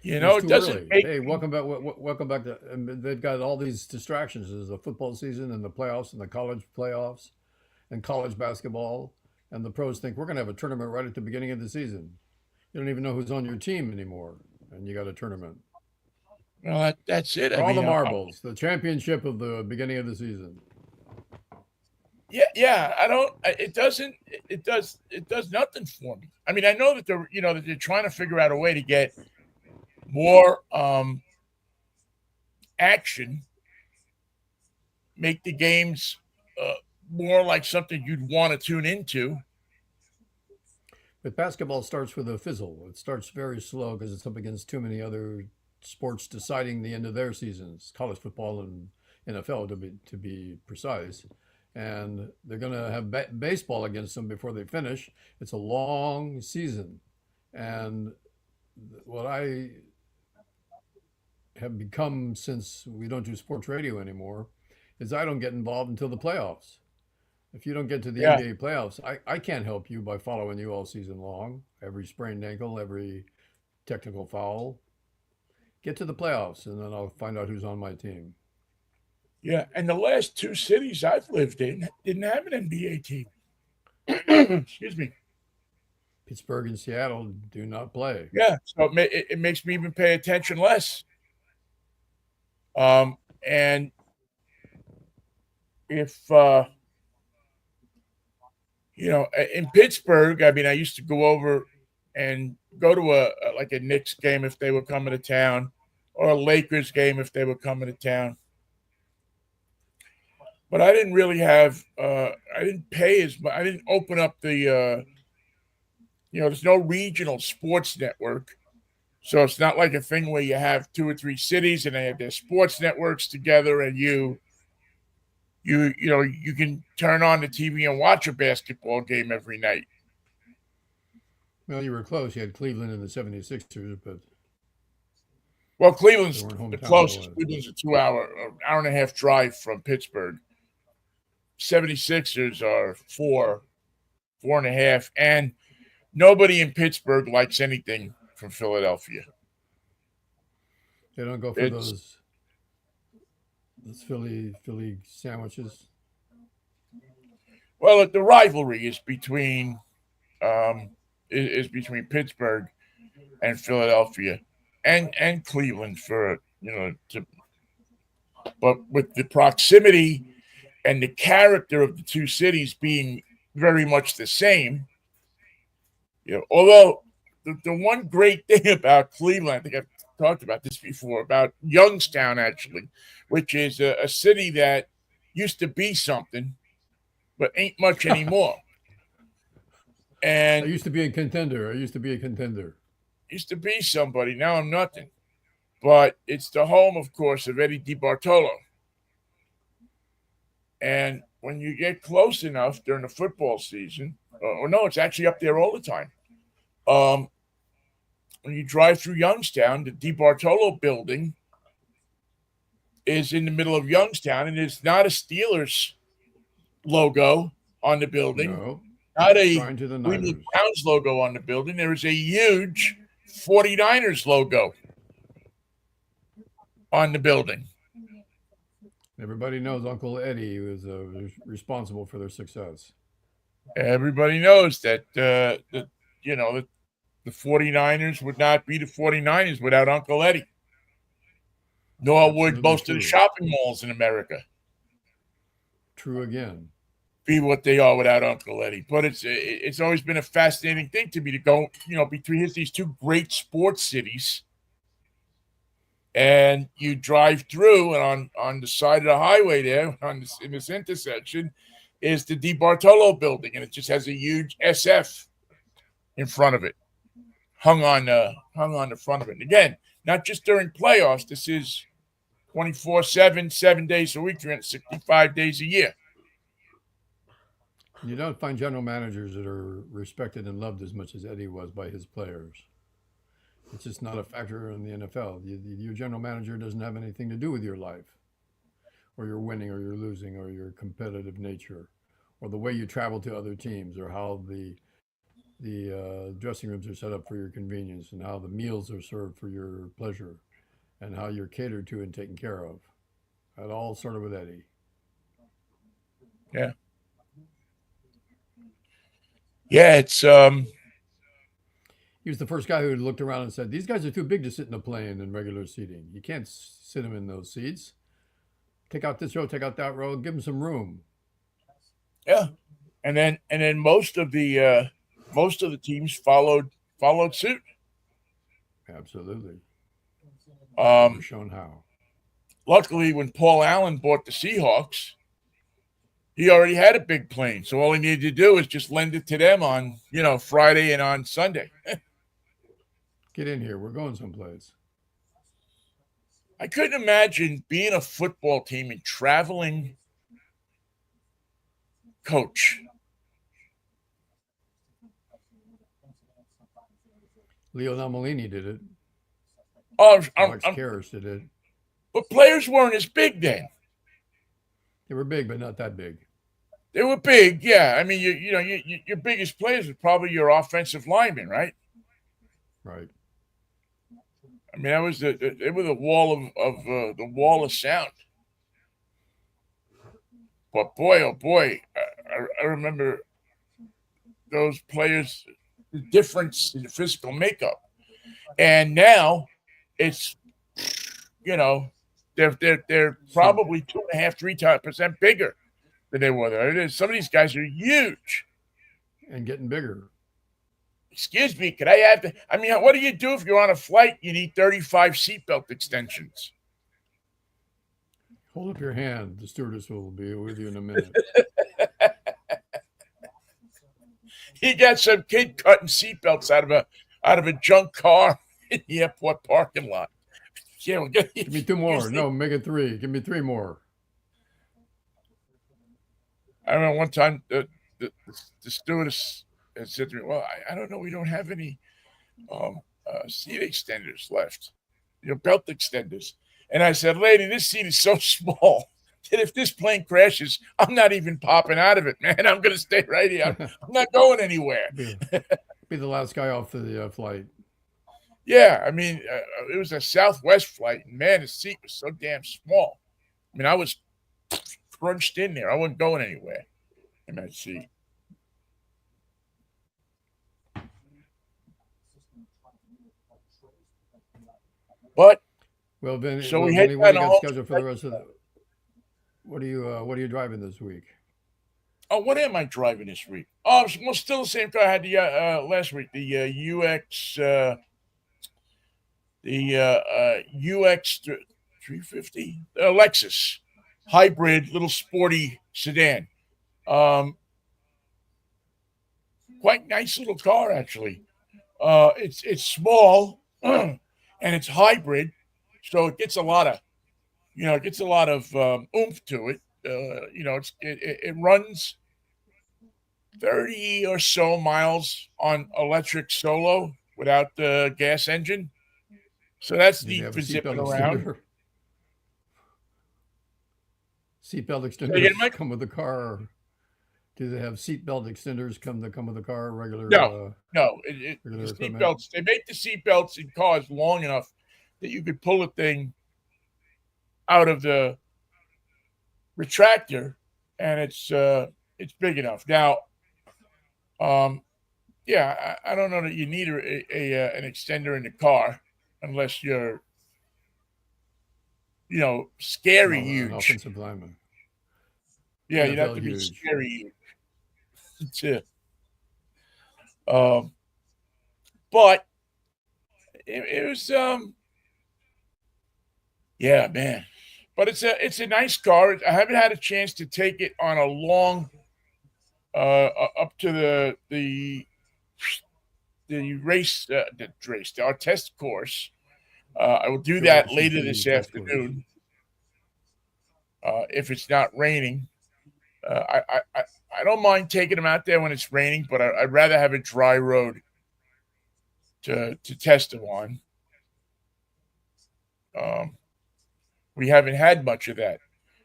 And it's It too doesn't early. make Hey, welcome back. Welcome back to. And they've got all these distractions. There's the football season and the playoffs and the college playoffs and college basketball. And the pros think we're going to have a tournament right at the beginning of the season. You don't even know who's on your team anymore, and you got a tournament well. That's it. I for all the mean, marbles. The championship of the beginning of the season. yeah. I don't. It doesn't. It does nothing for me. I mean, I know that they're trying to figure out a way to get more action, make the games uh, more like something you'd want to tune into. But basketball starts with a fizzle. It starts very slow because it's up against too many other sports deciding the end of their seasons, college football and NFL to be precise. And they're going to have baseball against them before they finish. It's a long season. And what I have become since we don't do sports radio anymore is I don't get involved until the playoffs. If you don't get to the Yeah. NBA playoffs, I can't help you by following you all season long. Every sprained ankle, every technical foul. Get to the playoffs, and then I'll find out who's on my team. Yeah, and the last two cities I've lived in didn't have an NBA team. Excuse me. Pittsburgh and Seattle do not play. Yeah, so it makes me even pay attention less. And if in Pittsburgh, I mean, I used to go over and go to like a Knicks game if they were coming to town, or a Lakers game if they were coming to town. But I didn't really have. I didn't pay as much. I didn't open up the. There's no regional sports network, so it's not like a thing where you have two or three cities and they have their sports networks together, and you can turn on the TV and watch a basketball game every night. Well, you were close. You had Cleveland and the 76ers, but Well, they Cleveland's weren't the hometown closest. boys. Cleveland's a 2 hour, hour and a half drive from Pittsburgh. 76ers are 4.5, and nobody in Pittsburgh likes anything from Philadelphia. They don't go for It's those Philly sandwiches. well, the rivalry is between is between Pittsburgh and Philadelphia, and Cleveland for but with the proximity and the character of the two cities being very much the same. Although the one great thing about Cleveland, I think I've talked about this before, about Youngstown actually, which is a city that used to be something, but ain't much anymore. I And used to be a contender. I used to be a contender. used to be somebody. Now I'm nothing. But it's the home, of course, of Eddie DiBartolo. And when you get close enough during the football season, or no, it's actually up there all the time. Um, when you drive through Youngstown, the DiBartolo building is in the middle of Youngstown, and it's not a Steelers logo on the building, No, not it's a trying to the Cleveland Niners. Browns logo on the building. There is a huge 49ers logo on the building. Everybody knows Uncle Eddie was responsible for their success. Everybody knows that the 49ers would not be the 49ers without Uncle Eddie, nor would Absolutely most of the true. shopping malls in America True again. be what they are without Uncle Eddie. But it's always been a fascinating thing to me to go, between these two great sports cities, and you drive through, and on the side of the highway there, in this intersection, is the DiBartolo building, and it just has a huge SF in front of it, hung on the front of it. And again, not just during playoffs. This is 24/7, 7 days a week, 365 days a year. You don't find general managers that are respected and loved as much as Eddie was by his players. It's just not a factor in the NFL. Your general manager doesn't have anything to do with your life, or your winning, or your losing, or your competitive nature, or the way you travel to other teams, or how the dressing rooms are set up for your convenience, and how the meals are served for your pleasure, and how you're catered to and taken care of. That all started with Eddie. Yeah, yeah. It's He was the first guy who looked around and said, "These guys are too big to sit in a plane in regular seating. You can't sit them in those seats. Take out this row, take out that row, give them some room." yeah, and then most of the teams followed suit. Absolutely. They were Um, shown how. Luckily, when Paul Allen bought the Seahawks, he already had a big plane, so all he needed to do is just lend it to them on Friday and on Sunday. Get in here. We're going someplace. I couldn't imagine being a football team and traveling coach. Leo Namalini did it. Oh, Alex Karras did it. but players weren't as big then. They were big, but not that big. They were big, yeah. I mean, your biggest players were probably your offensive linemen, right? Right. I mean, that was they were the wall of sound. But boy, oh boy, I remember those players, the difference in the physical makeup, and now it's you know they're So, probably 2.5, 3% bigger than they were. Some of these guys are huge. and getting bigger. Excuse me, could I have the? I mean, what do you do if you're on a flight? You need 35 seatbelt extensions. Hold up your hand. The stewardess will be with you in a minute. You got some kid cutting seatbelts out of a junk car in the airport parking lot. Yeah, well, Give me two more. No, make it three. Give me three more. I remember one time the stewardess had said to me, "Well, I don't know. We don't have any seat extenders left, belt extenders." And I said, "Lady, this seat is so small that if this plane crashes, I'm not even popping out of it, man. I'm going to stay right here. I'm not going anywhere. Be the last guy off the flight. Yeah, I mean, it was a Southwest flight, and man, the seat was so damn small. I mean, I was crunched in there. I wasn't going anywhere in that seat. But Well, Vinny, so well, we head Vinny, what down do to you got home. scheduled for the rest of the? What are you driving this week? Oh, what am I driving this week? Oh, well, still the same car I had the last week. The UX 350 Lexus hybrid, little sporty sedan. Um, Quite nice little car actually. It's small and it's hybrid, so it gets a lot of oomph to it. It runs 30 or so miles on electric solo without the gas engine. So that's Did they neat have a for zipping seatbelt around. extender? Seatbelt Say again, extenders Mike? come with the car. Or do they have seatbelt extenders come with the car? No, Regular no. The regular seat equipment. belts, they make the seat belts in cars long enough that you could pull a thing out of the retractor and it's big enough. Now, um, yeah, I don't know that you need an extender in the car unless you're, scary An huge. offensive lineman. Yeah, you'd have NFL to be huge. scary huge. um, but it was, yeah, man. But it's a nice car. I haven't had a chance to take it on a long, up to the race, our test course. I will do that later this CT test course. afternoon if it's not raining. I don't mind taking them out there when it's raining, but I'd rather have a dry road to test them on. Um, we haven't had much of that.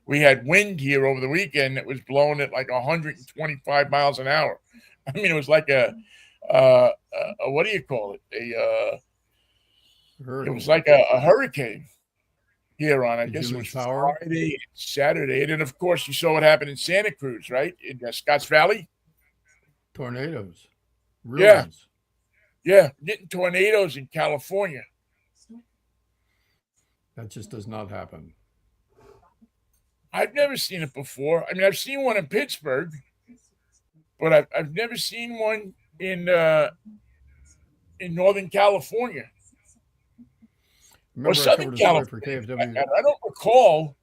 We had wind here over the weekend that was blowing at like 125 miles an hour. I mean, it was like a what do you call it? It was Hurricane. like a hurricane here on, I Did you guess it lose was power? Friday, Saturday, and then of course you saw what happened in Santa Cruz, right, in Scotts Valley. Tornadoes. Yeah, Ruins. yeah, getting tornadoes in California. That just does not happen. I've never seen it before. I mean, I've seen one in Pittsburgh, but I've never seen one in Northern California or Remember, I Southern covered a story for California. KFW. I don't recall.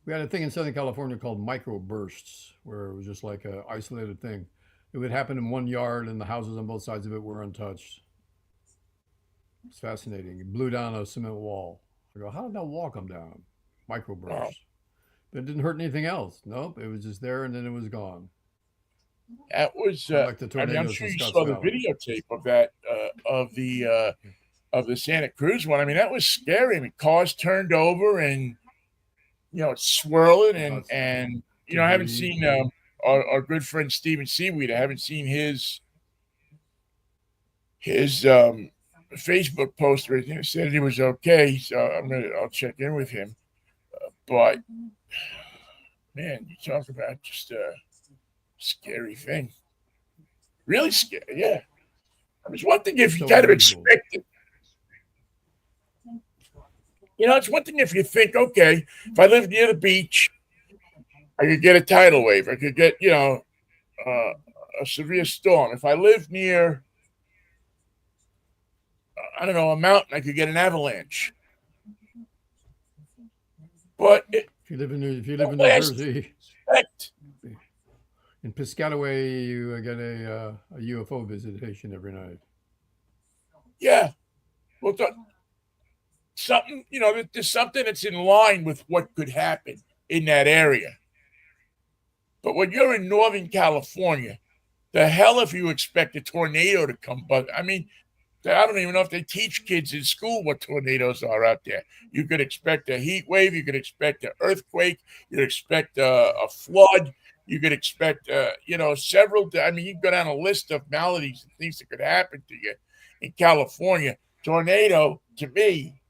We had a thing in Southern California called microbursts, where it was just like an isolated thing. It would happen in one yard, and the houses on both sides of it were untouched. It's fascinating. It blew down a cement wall. I go, how did that wall come down? Wow, Microbursts. But it didn't hurt anything else. Nope, it was just there, and then it was gone. that was. Unlike the I mean, I'm tornadoes sure in you Scotts saw the Valley. videotape of that of the Santa Cruz one. I mean, that was scary. I mean, cars turned over and it's swirling Lots of and I haven't debris. seen our good friend Steven Seaweed. I haven't seen his Facebook post or anything. It said he was okay, so I'll check in with him. But man, you talk about just a scary thing. Really scary, yeah. I mean, it's one thing if you So kind of unusual. expect it. It's one thing if you think, okay, if I live near the beach, I could get a tidal wave. I could get, uh, a severe storm. If I live near, I don't know, a mountain, I could get an avalanche. But it If you live don't in New last Jersey, effect. in Piscataway, you get a UFO visitation every night. Yeah. Well, something, there's something that's in line with what could happen in that area. But when you're in Northern California, the hell if you expect a tornado to come. But I mean, I don't even know if they teach kids in school what tornadoes are out there. You could expect a heat wave. You could expect an earthquake. You could expect a flood. You could expect, several. I mean, you can go down a list of maladies and things that could happen to you in California. Tornado, to me,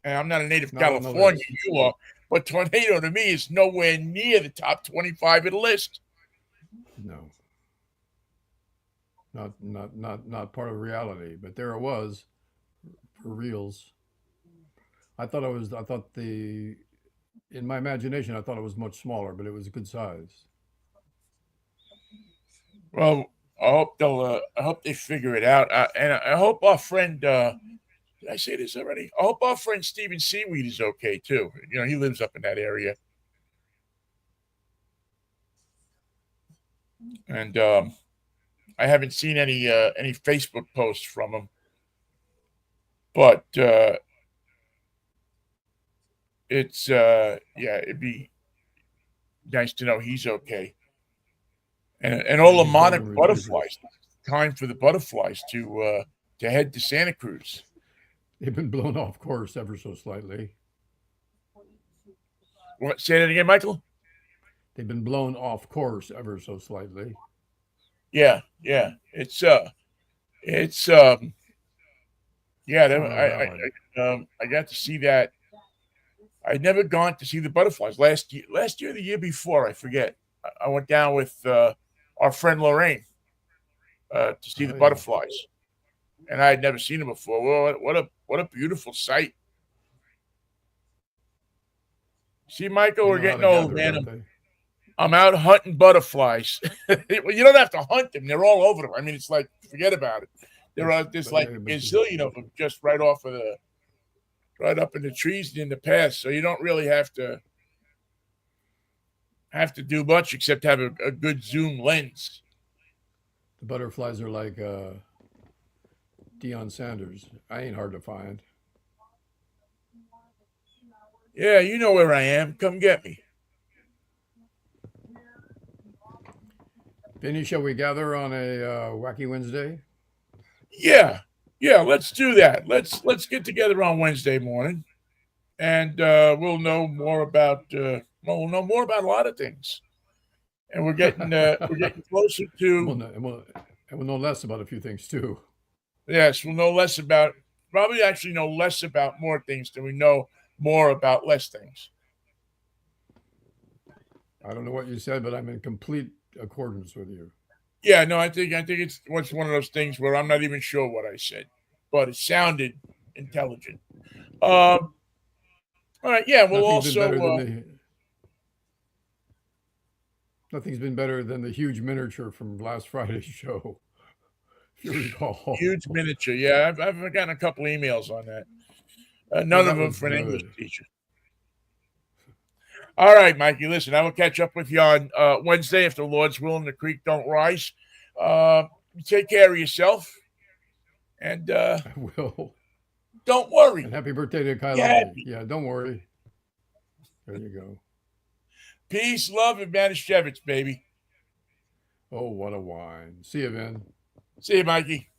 and I'm not a native Not on the Californian, list. you are, but tornado to me is nowhere near the top 25 of the list. No, not part of reality. But there it was for reals. I thought the in my imagination I thought it was much smaller, but it was a good size. Well, I hope they figure it out. And I hope our friend, did I say this already? I hope our friend Steven Seaweed is okay too. He lives up in that area. And I haven't seen any Facebook posts from him, but it's yeah, it'd be nice to know he's okay. And all Yeah, the he's born monarch and recuperates. butterflies. Time for the butterflies to head to Santa Cruz. They've been blown off course ever so slightly. What? Say that again, Michael. They've been blown off course ever so slightly. Yeah, yeah. It's yeah. It's not our valley. I got to see that. I'd never gone to see the butterflies last year, the year before, I forget. I went down with our friend Lorraine to see the Oh yeah, butterflies, and I had never seen them before. Well, what a beautiful sight! See, Michael, they we're know how getting to old, gather, man. don't they? I'm out hunting butterflies. Well, you don't have to hunt them; they're all over them. I mean, it's like forget about it. There's But like yeah, a gazillion of them just right up in the trees in the past. So you don't really have to do much except have a good zoom lens. the butterflies are like Deion Sanders. I ain't hard to find. Yeah, you know where I am. Come get me. Vinny, shall we gather on a wacky Wednesday? Yeah, yeah. Let's do that. Let's get together on Wednesday morning, and we'll know more about a lot of things. And we're getting closer and, to. we'll know, and we'll know less about a few things too. Yes, we'll know less about. Probably actually know less about more things than we know more about less things. I don't know what you said, but I'm in complete accordance with you. Yeah, no, I think it's one of those things where I'm not even sure what I said, but it sounded intelligent. All right, yeah, we'll Nothing's been also better than the Nothing's been better than the huge miniature from last Friday's show, if you recall. huge miniature. Yeah, I've gotten a couple emails on that. Well, None of that them was for an English good. teacher. All right, Mikey. Listen, I will catch up with you on Wednesday if the Lord's willing. The creek don't rise. Take care of yourself, and I will. don't worry. And happy birthday to Kai Be Lovely. happy. Yeah, don't worry. There you go. Peace, love, and Manischewitz, baby. Oh, what a wine. See you, Vin. See you, Mikey.